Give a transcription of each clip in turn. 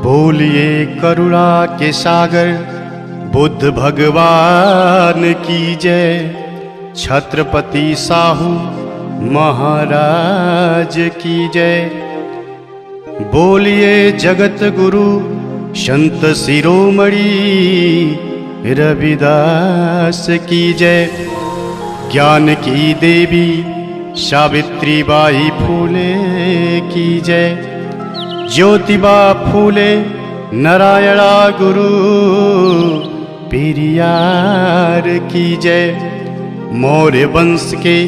बोलिए करुणा के सागर बुद्ध भगवान की जय। छत्रपति साहू महाराज की जय। बोलिए जगत गुरु संत शिरोमणि रविदास की जय। ज्ञान की देवी सावित्री बाई फूले की जय। ज्योतिबा फूले नारायणा गुरु पेरियार की जय। मौर्य वंश के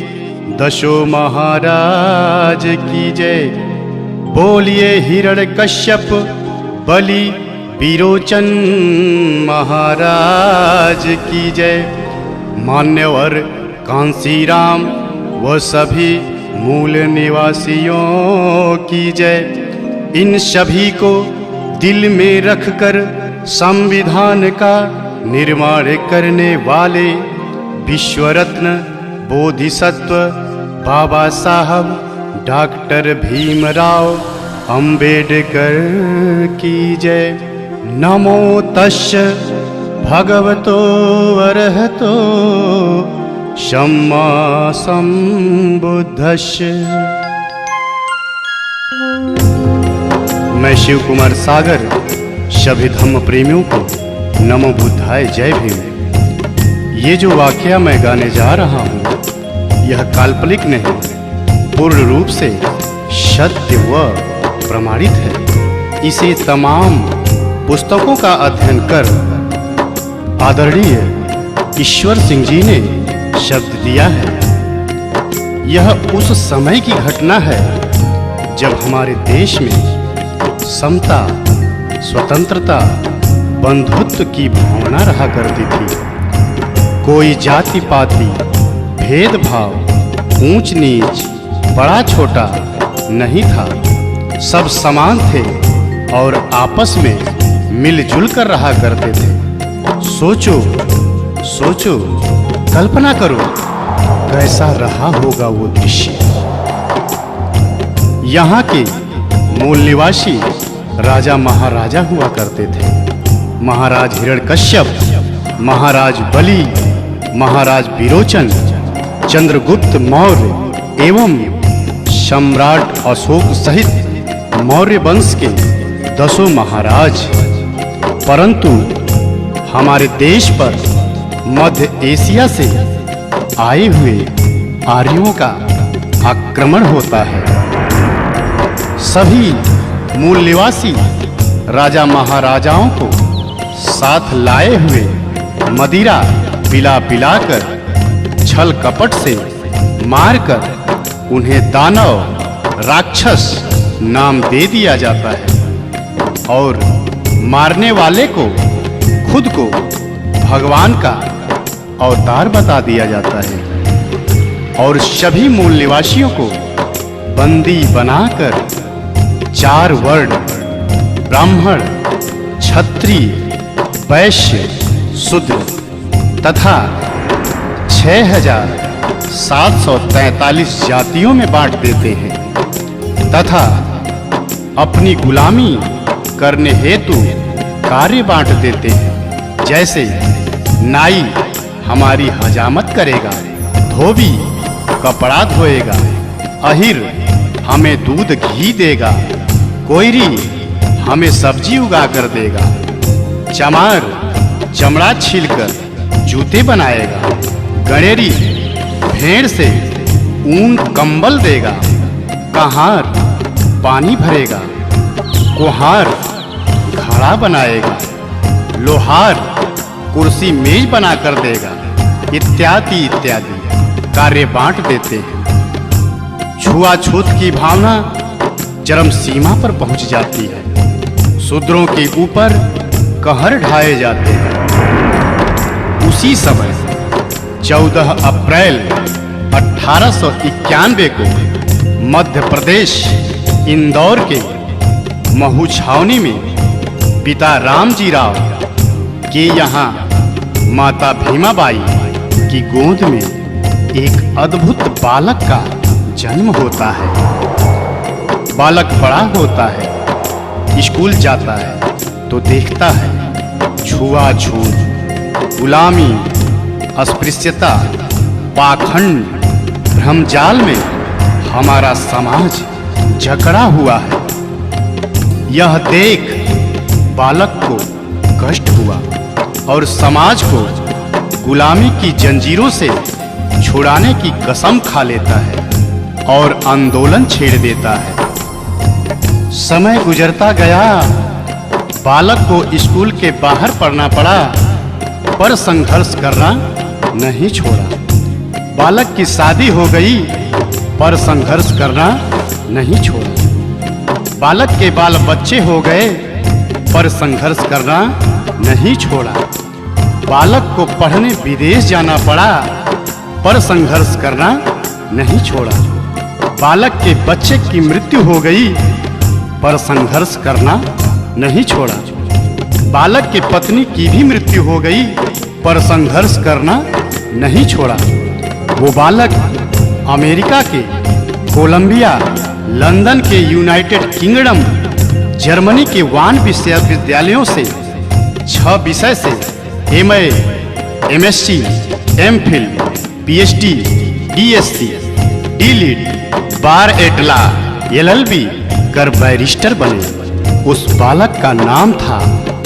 दशों महाराज की जय। बोलिए हिरण्यकश्यप बलि विरोचन महाराज की जय। मान्यवर कांसीराम व सभी मूल निवासियों की जय। इन सभी को दिल में रखकर संविधान का निर्माण करने वाले विश्वरत्न बोधिसत्व बाबा साहब डॉक्टर भीमराव अंबेडकर की जय। नमो तस्य भगवतो अरहतो सम्मा संबुद्धस्य। मैं शिव कुमार सागर सभी धम्म प्रेमियों को नमो बुद्धाय जय भीम। ये जो वाकया मैं गाने जा रहा हूँ यह काल्पनिक नहीं, पूर्ण रूप से सत्य व प्रमाणित है। इसे तमाम पुस्तकों का अध्ययन कर आदरणीय ईश्वर सिंह जी ने शब्द दिया है। यह उस समय की घटना है जब हमारे देश में समता, स्वतंत्रता, बंधुत्व की भावना रहा करती थी। कोई जाति पाति, भेदभाव, ऊंच नीच, बड़ा छोटा नहीं था। सब समान थे और आपस में मिलजुल कर रहा करते थे। सोचो सोचो, कल्पना करो कैसा रहा होगा वो दृश्य। यहाँ के मूल निवासी राजा महाराजा हुआ करते थे। महाराज हिरण्यकश्यप, महाराज बलि, महाराज विरोचन, चंद्रगुप्त मौर्य एवं सम्राट अशोक सहित मौर्य वंश के 10 महाराज। परंतु हमारे देश पर मध्य एशिया से आए हुए आर्यों का आक्रमण होता है। सभी मूल निवासी राजा महाराजाओं को साथ लाए हुए मदिरा पिला पिलाकर, छल कपट से मारकर उन्हें दानव, राक्षस नाम दे दिया जाता है और मारने वाले को खुद को भगवान का अवतार बता दिया जाता है। और सभी मूल निवासियों को बंदी बनाकर 4 वर्ण ब्राह्मण, क्षत्रिय, वैश्य, शूद्र तथा 6743 जातियों में बांट देते हैं तथा अपनी गुलामी करने हेतु कार्य बांट देते हैं। जैसे नाई हमारी हजामत करेगा, धोबी कपड़ा धोएगा, अहिर हमें दूध घी देगा, कोयरी हमें सब्जी उगा कर देगा, चमार चमड़ा छीलकर जूते बनाएगा, गणेरी भेड़ से ऊन कंबल देगा, कहार पानी भरेगा, कुम्हार घड़ा बनाएगा, लोहार कुर्सी मेज बना कर देगा, इत्यादि इत्यादि कार्य बांट देते हैं। छुआछूत की भावना चरम सीमा पर पहुंच जाती है। शूद्रों के ऊपर कहर ढाए जाते हैं। उसी समय 14 अप्रैल 1891 को मध्य प्रदेश इंदौर के महू छावनी में पिता रामजी राव के यहाँ माता भीमाबाई की गोद में एक अद्भुत बालक का जन्म होता है। बालक बड़ा होता है स्कूल जाता है तो देखता है छुआछूत, गुलामी, अस्पृश्यता, पाखंड, भ्रमजाल में हमारा समाज जकड़ा हुआ है। यह देख बालक को कष्ट हुआ और समाज को गुलामी की जंजीरों से छुड़ाने की कसम खा लेता है और आंदोलन छेड़ देता है। समय गुजरता गया, बालक को स्कूल के बाहर पढ़ना पड़ा, पर संघर्ष करना नहीं छोड़ा। बालक की शादी हो गई, पर संघर्ष करना नहीं छोड़ा। बालक के बाल बच्चे हो गए, पर संघर्ष करना नहीं छोड़ा। बालक को पढ़ने विदेश जाना पड़ा, पर संघर्ष करना नहीं छोड़ा। बालक के बच्चे की मृत्यु हो गई, पर संघर्ष करना नहीं छोड़ा। बालक की पत्नी की भी मृत्यु हो गई, पर संघर्ष करना नहीं छोड़ा। वो बालक अमेरिका के कोलंबिया, लंदन के यूनाइटेड किंगडम, जर्मनी के वान विश्वविद्यालयों से 6 विषय से MA, MSc, MPhil, PhD, DSc, DLiD, बार एट लॉ, LLB कर बैरिस्टर बने। उस बालक का नाम था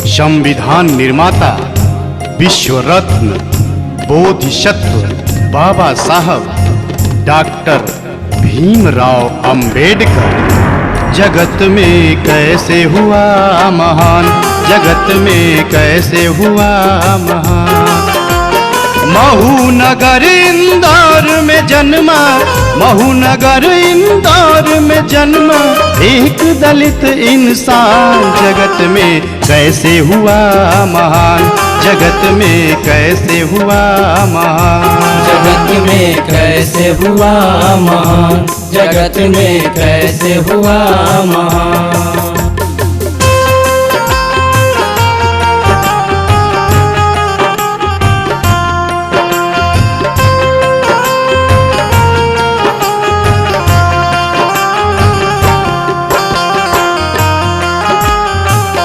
संविधान निर्माता, विश्व रत्न, बोधिसत्व बाबा साहब डॉक्टर भीमराव अंबेडकर। जगत में कैसे हुआ महान, जगत में कैसे हुआ महान। महू नगर इंदौर में जन्मा, महू नगर इंदौर में जन्मा एक दलित इंसान। जगत में कैसे हुआ महान, जगत में कैसे हुआ महान। जगत में कैसे हुआ महान, जगत में कैसे हुआ महान।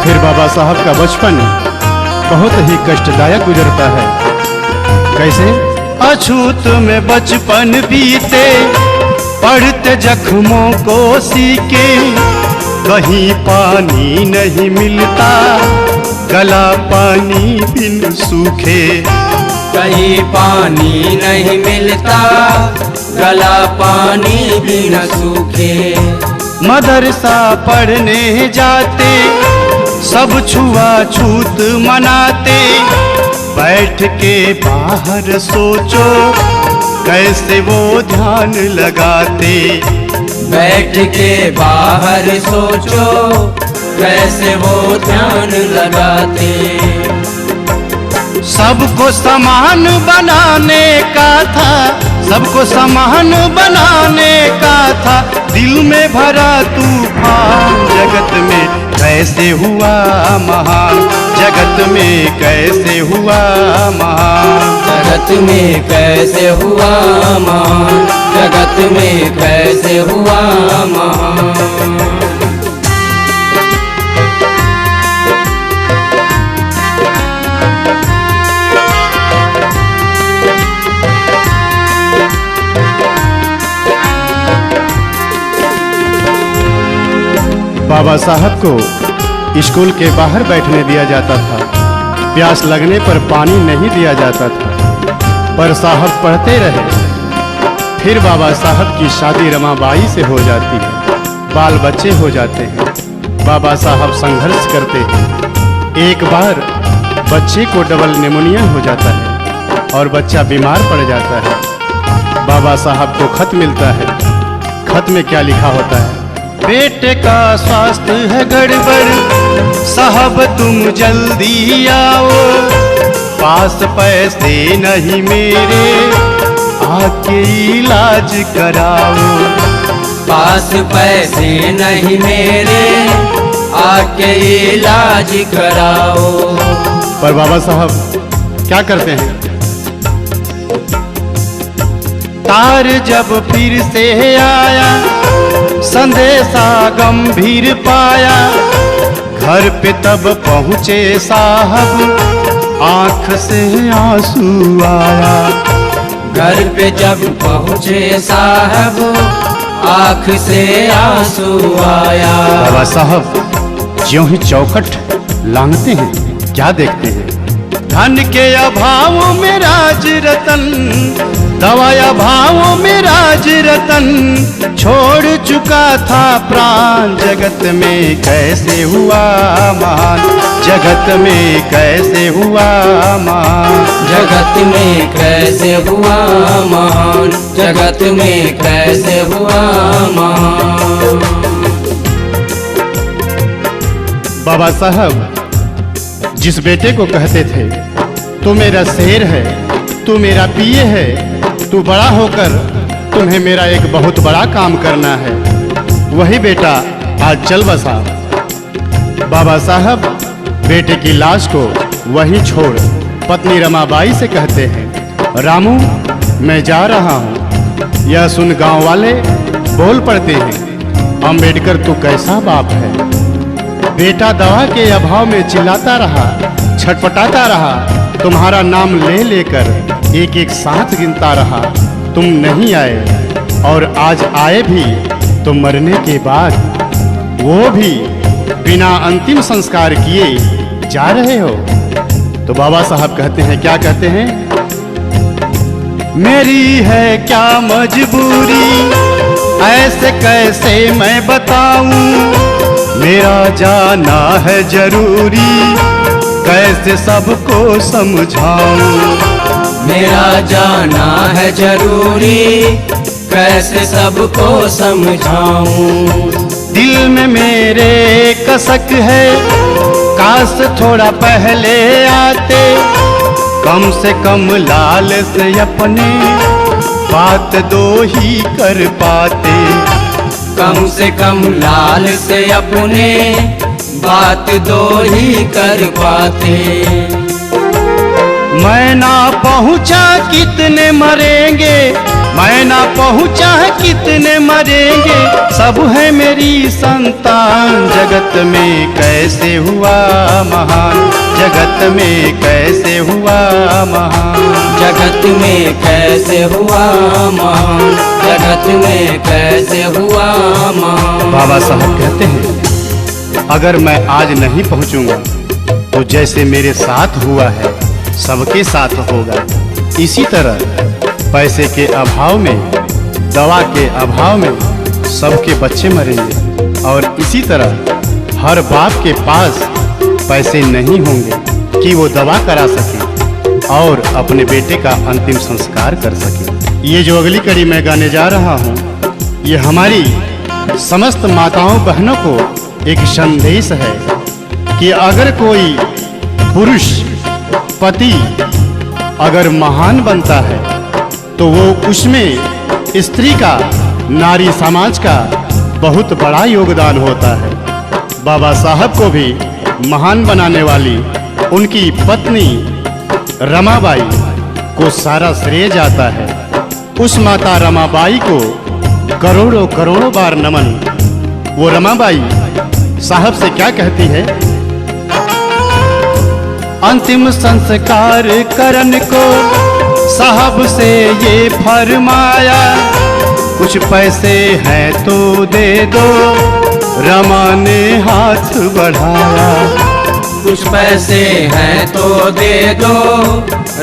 फिर बाबा साहब का बचपन बहुत ही कष्टदायक गुजरता है। कैसे? अछूत में बचपन बीते, पढ़ते जख्मों को सीके। कहीं पानी नहीं मिलता, गला पानी बिन सूखे। कहीं पानी नहीं मिलता, गला पानी बिन सूखे। मदरसा पढ़ने जाते, सब छुआछूत मनाते। बैठ के बाहर सोचो, कैसे वो ध्यान लगाते। बैठ के बाहर सोचो, कैसे वो ध्यान लगाते। सबको समान बनाने का था, सबको समान बनाने का था। दिल में भरा तूफान, जगत में कैसे हुआ महान, जगत में कैसे हुआ महान। जगत में कैसे हुआ महान, जगत में कैसे हुआ महान। बाबा साहब को स्कूल के बाहर बैठने दिया जाता था। प्यास लगने पर पानी नहीं दिया जाता था, पर साहब पढ़ते रहे। फिर बाबा साहब की शादी रमाबाई से हो जाती है, बाल बच्चे हो जाते हैं। बाबा साहब संघर्ष करते हैं। एक बार बच्चे को डबल निमोनिया हो जाता है और बच्चा बीमार पड़ जाता है। बाबा साहब को खत मिलता है। खत में क्या लिखा होता है? बेटे का स्वास्थ्य है गड़बड़, साहब तुम जल्दी आओ। पास पैसे नहीं मेरे, आके इलाज कराओ। पास पैसे नहीं मेरे, आके इलाज कराओ। पर बाबा साहब क्या करते हैं? तार जब फिर से आया, संदेशा गंभीर पाया। घर पे तब पहुँचे साहब आँख से आंसू आया। घर पे जब पहुँचे साहब आँख से आंसू आया। बाबा साहब ज्यों ही चौखट लांघते हैं क्या देखते हैं? धन के अभाव में राज रतन, दवाया भावों में राज रतन छोड़ चुका था प्राण। जगत में कैसे हुआ महान, जगत में कैसे हुआ महान, जगत में कैसे हुआ महान, जगत में कैसे हुआ महान। बाबा साहब जिस बेटे को कहते थे तू मेरा शेर है, तू मेरा पिए है, तू बड़ा होकर तुम्हें मेरा एक बहुत बड़ा काम करना है, वही बेटा आज चल बसा। बाबा साहब बेटे की लाश को वहीं छोड़ पत्नी रमाबाई से कहते हैं, रामू मैं जा रहा हूँ। यह सुन गांव वाले बोल पड़ते हैं, अम्बेडकर तू कैसा बाप है। बेटा दवा के अभाव में चिल्लाता रहा, छटपटाता रहा, तुम्हारा नाम ले लेकर एक एक साथ गिनता रहा। तुम नहीं आए और आज आए भी तो मरने के बाद, वो भी बिना अंतिम संस्कार किए जा रहे हो। तो बाबा साहब कहते हैं, क्या कहते हैं? मेरी है क्या मजबूरी, ऐसे कैसे मैं बताऊं, मेरा जाना है जरूरी, कैसे सबको समझाऊं। मेरा जाना है जरूरी, कैसे सबको समझाऊं। दिल में मेरे कसक है, काश थोड़ा पहले आते, कम से कम लाल से अपने बात दो ही कर पाते। कम से कम लाल से अपने बात दो ही कर पाते। मैं ना पहुंचा कितने मरेंगे, मैं ना पहुंचा कितने मरेंगे, सब है मेरी संतान। जगत में कैसे हुआ महान, जगत में कैसे हुआ महान, जगत में कैसे हुआ महान, जगत में कैसे हुआ महान। बाबा साहब कहते हैं, अगर मैं आज नहीं पहुंचूंगा तो जैसे मेरे साथ हुआ है सबके साथ होगा। इसी तरह पैसे के अभाव में, दवा के अभाव में सबके बच्चे मरेंगे, और इसी तरह हर बाप के पास पैसे नहीं होंगे कि वो दवा करा सके और अपने बेटे का अंतिम संस्कार कर सके। ये जो अगली कड़ी मैं गाने जा रहा हूँ, ये हमारी समस्त माताओं बहनों को एक संदेश है कि अगर कोई पुरुष पति अगर महान बनता है तो वो उसमें स्त्री का, नारी समाज का बहुत बड़ा योगदान होता है। बाबा साहब को भी महान बनाने वाली उनकी पत्नी रमाबाई को सारा श्रेय जाता है। उस माता रमाबाई को करोड़ों करोड़ों बार नमन। वो रमाबाई साहब से क्या कहती है? अंतिम संस्कार करन को साहब से ये फरमाया, कुछ पैसे हैं तो दे दो, रमा ने हाथ बढ़ाया। कुछ पैसे हैं तो दे दो,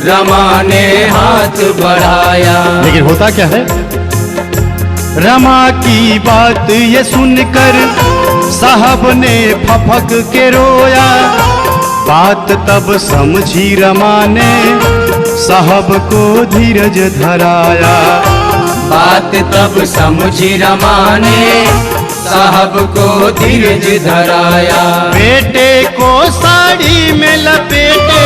रमा ने हाथ बढ़ाया। लेकिन होता क्या है? रमा की बात ये सुनकर साहब ने फफक के रोया। बात तब समझी रमा ने साहब को धीरज धराया। बात तब समझी रमा ने साहब को धीरज धराया। बेटे को साड़ी में लपेटे,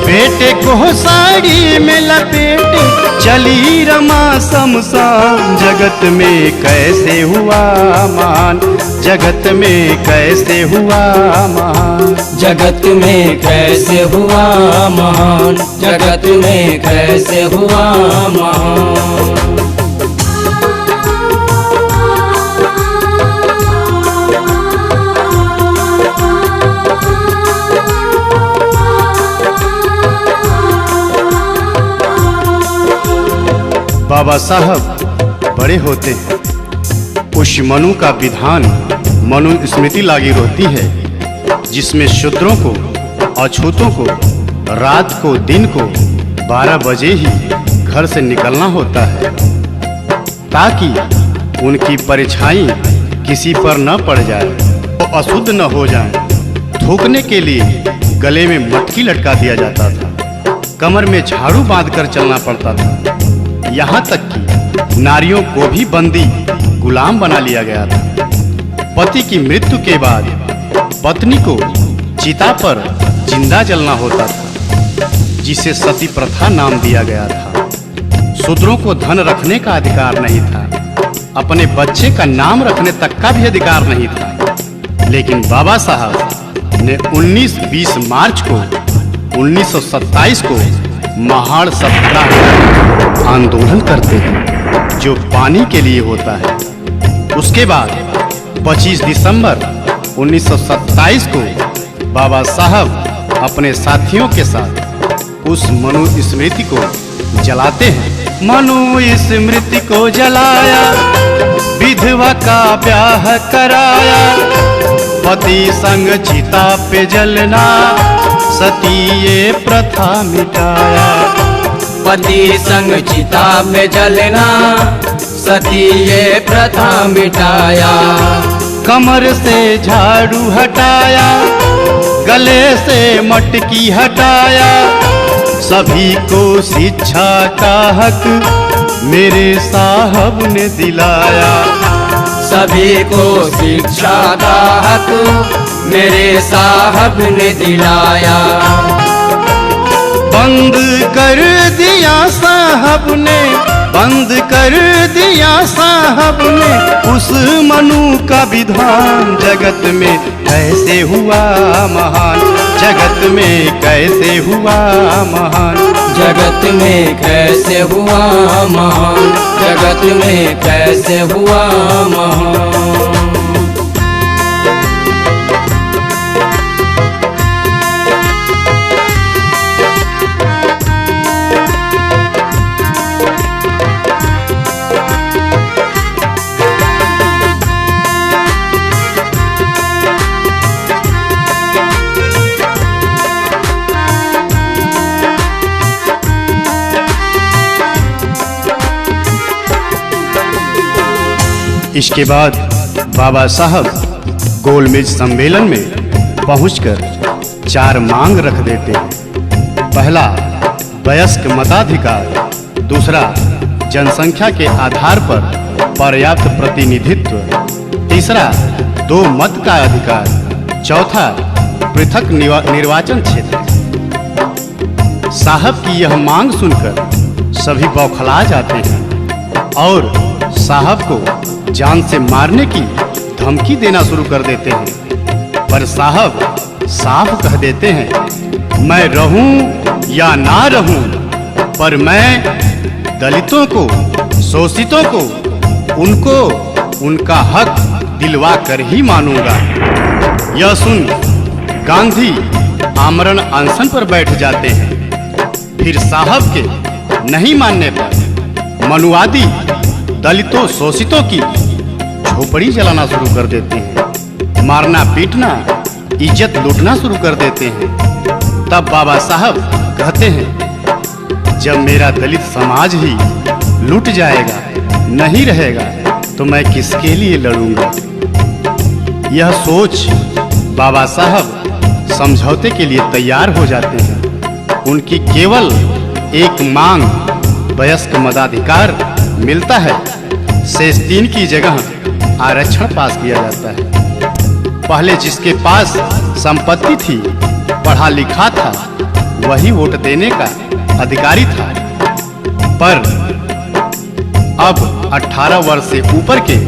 बेटे को साड़ी में लपेटे चली रमा शमशान। जगत में कैसे हुआ मान, जगत में कैसे हुआ मान, जगत में कैसे हुआ महान, जगत में कैसे हुआ महान। बाबा साहब बड़े होते हैं। उस मनु का विधान मनु स्मृति लागू होती है, जिसमें शूद्रों को, अछूतों को रात को, दिन को 12 बजे ही घर से निकलना होता है, ताकि उनकी परछाई किसी पर न पड़ जाए, वो अशुद्ध न हो जाए। थूकने के लिए गले में मटकी लटका दिया जाता था, कमर में झाड़ू बांधकर चलना पड़ता था। यहाँ तक कि नारियों को भी बंदी गुलाम बना लिया गया था। पति की मृत्यु के बाद पत्नी को चिता पर जिंदा जलना होता था, जिसे सती प्रथा नाम दिया गया था। शूद्रों को धन रखने का अधिकार नहीं था, अपने बच्चे का नाम रखने तक का भी अधिकार नहीं था। लेकिन बाबा साहब ने 19-20 मार्च को 1927 को महाड़ सत्याग्रह आंदोलन करते हैं, जो पानी के लिए होता है। उसके बाद 25 दिसंबर 1927 को बाबा साहब अपने साथियों के साथ उस मनु स्मृति को जलाते हैं। मनु स्मृति को जलाया, विधवा का ब्याह कराया, पति संग चिता पे जलना, सती ये प्रथा मिटाया। पति संग चिता पे जलना, सती ये प्रथा मिटाया। कमर से झाड़ू हटाया, गले से मटकी हटाया, सभी को शिक्षा का हक मेरे साहब ने दिलाया। सभी को शिक्षा का हक मेरे साहब ने दिलाया। बंद कर दिया साहब ने, बंद कर दिया साहब ने उस मनु का विधान। जगत में कैसे हुआ महान, जगत में कैसे हुआ महान, जगत में कैसे हुआ महान, जगत में कैसे हुआ महान। इसके बाद बाबा साहब गोलमेज सम्मेलन में पहुंचकर 4 मांग रख देते हैं। पहला, वयस्क मताधिकार। दूसरा, जनसंख्या के आधार पर पर्याप्त प्रतिनिधित्व। तीसरा, 2 मत का अधिकार। चौथा, पृथक निर्वाचन क्षेत्र। साहब की यह मांग सुनकर सभी बौखला जाते हैं और साहब को जान से मारने की धमकी देना शुरू कर देते हैं। पर साहब साफ कह देते हैं, मैं रहूं या ना रहूं, पर मैं दलितों को, शोषितों को, उनको उनका हक दिलवा कर ही मानूंगा। यह सुन गांधी आमरण अनशन पर बैठ जाते हैं। फिर साहब के नहीं मानने पर मनुवादी दलितों, शोषितों की झोपड़ी जलाना शुरू कर देते हैं, मारना पीटना, इज्जत लूटना शुरू कर देते हैं। तब बाबा साहब कहते हैं, जब मेरा दलित समाज ही लूट जाएगा, नहीं रहेगा, तो मैं किसके लिए लड़ूंगा। यह सोच बाबा साहब समझौते के लिए तैयार हो जाते हैं। उनकी केवल एक मांग, वयस्क मताधिकार मिलता है। शेष 3 की जगह आरक्षण पास किया जाता है। पहले जिसके पास संपत्ति थी, पढ़ा लिखा था, वही वोट देने का अधिकारी था। पर अब 18 वर्ष से ऊपर के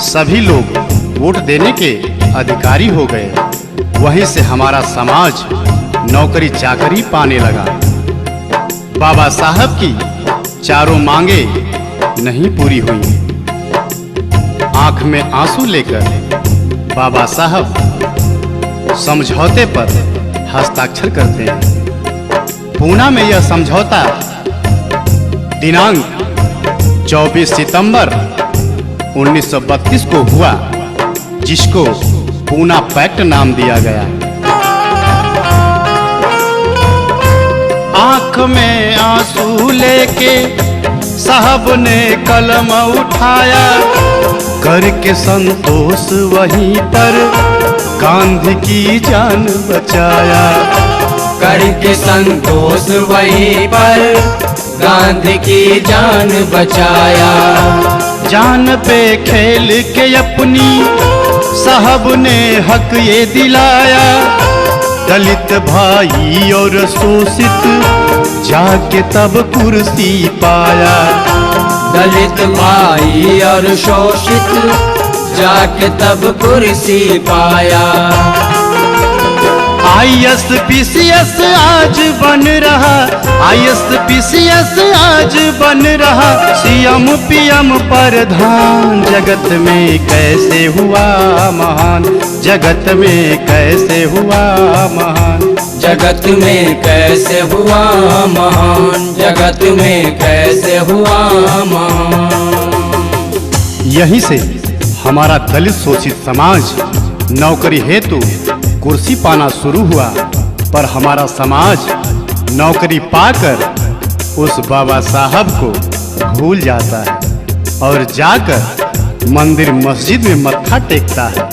सभी लोग वोट देने के अधिकारी हो गए। वहीं से हमारा समाज नौकरी चाकरी पाने लगा। बाबा साहब की चारों मांगे नहीं पूरी हुई। आंख में आंसू लेकर बाबा साहब समझौते पर हस्ताक्षर करते हैं। पूना में यह समझौता दिनांक 24 सितंबर 1932 को हुआ, जिसको पूना पैक्ट नाम दिया गया। आंख में आंसू लेके साहब ने कलम उठाया, करके संतोष वहीं पर गांधी की जान बचाया। करके संतोष वहीं पर गांधी की जान बचाया। जान पे खेल के अपनी साहब ने हक ये दिलाया, दलित भाई और शोषित जाके तब कुर्सी पाया। दलित भाई और शोषित जाके तब कुर्सी पाया। ISPCS आज बन रहा, ISPCS आज बन रहा, CM PM प्रधान। जगत में कैसे हुआ महान, जगत में कैसे हुआ महान, जगत में कैसे हुआ महान, जगत में कैसे हुआ महान। यहीं से हमारा दलित शोषित समाज नौकरी हेतु कुर्सी पाना शुरू हुआ, पर हमारा समाज नौकरी पाकर उस बाबा साहब को भूल जाता है और जाकर मंदिर मस्जिद में मत्था टेकता है।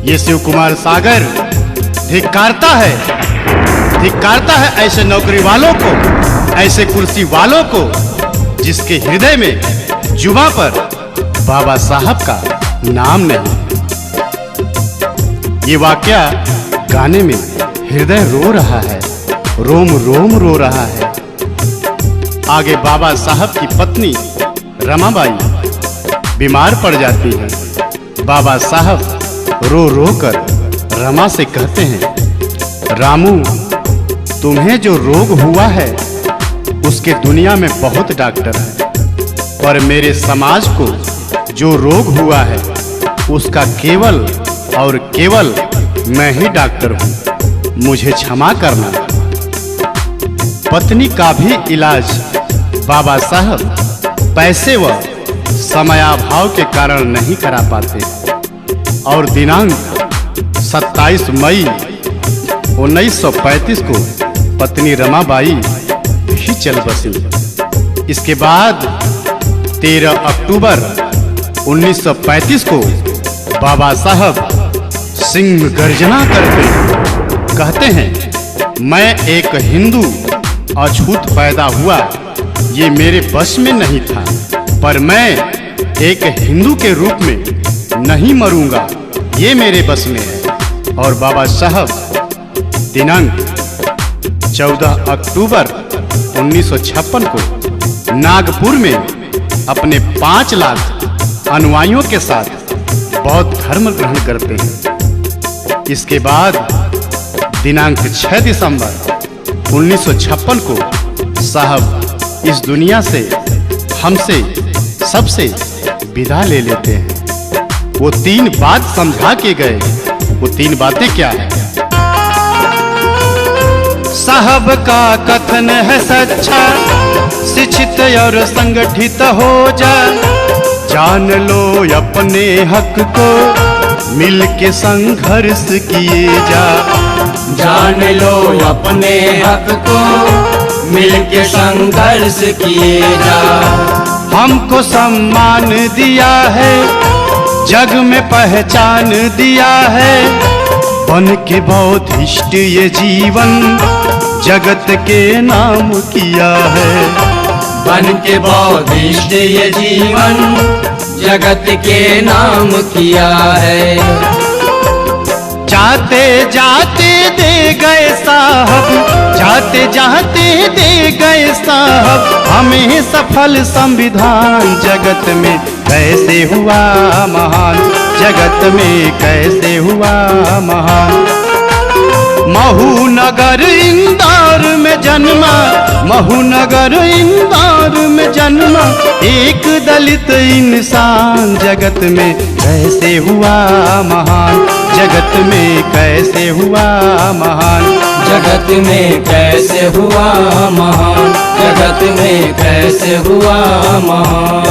ये शिव कुमार सागर धिक्कारता है ऐसे नौकरी वालों को, ऐसे कुर्सी वालों को, जिसके हृदय में जुबां पर बाबा साहब का नाम नहीं। ये वाकया गाने में हृदय रो रहा है, रोम रोम रो रहा है। आगे बाबा साहब की पत्नी रमाबाई बीमार पड़ जाती है। बाबा साहब रो रो कर रमा से कहते हैं, रामू, तुम्हें जो रोग हुआ है उसके दुनिया में बहुत डॉक्टर हैं, पर मेरे समाज को जो रोग हुआ है उसका केवल और केवल मैं ही डॉक्टर हूँ, मुझे क्षमा करना। पत्नी का भी इलाज बाबा साहब पैसे व समयाभाव के कारण नहीं करा पाते और दिनांक 27 मई 1935 को पत्नी रमाबाई भी चल बसी। इसके बाद 13 अक्टूबर 1935 को बाबा साहब सिंह गर्जना करते कहते हैं, मैं एक हिंदू अछूत पैदा हुआ, ये मेरे बस में नहीं था, पर मैं एक हिंदू के रूप में नहीं मरूंगा, ये मेरे बस में है। और बाबा साहब दिनांक 14 अक्टूबर 1956 को नागपुर में अपने 5 लाख अनुयायियों के साथ बौद्ध धर्म ग्रहण करते हैं। इसके बाद दिनांक 6 दिसंबर 1956 को साहब इस दुनिया से हमसे सबसे विदा ले लेते हैं। वो 3 बात समझा के गए, वो 3 बातें क्या है? साहब का कथन है सच्चा, शिक्षित और संगठित हो जा, जान लो अपने हक को, मिल के संघर्ष किए जा। जान लो अपने हक को, मिल के संघर्ष किए जा। हमको सम्मान दिया है, जग में पहचान दिया है, बन के बौद्धिस्ट ये जीवन जगत के नाम किया है। बन के बौद्धिस्ट ये जीवन जगत के नाम किया है। जाते जाते दे गए साहब, जाते जाते दे गए साहब, हमें सफल संविधान। जगत में कैसे हुआ महान, जगत में कैसे हुआ महान। महू नगर इंदौर में जन्मा, महू नगर इंदौर में जन्मा एक दलित इंसान। जगत में कैसे हुआ महान, जगत में कैसे हुआ महान, जगत में कैसे हुआ महान। जगत में कैसे हुआ महान।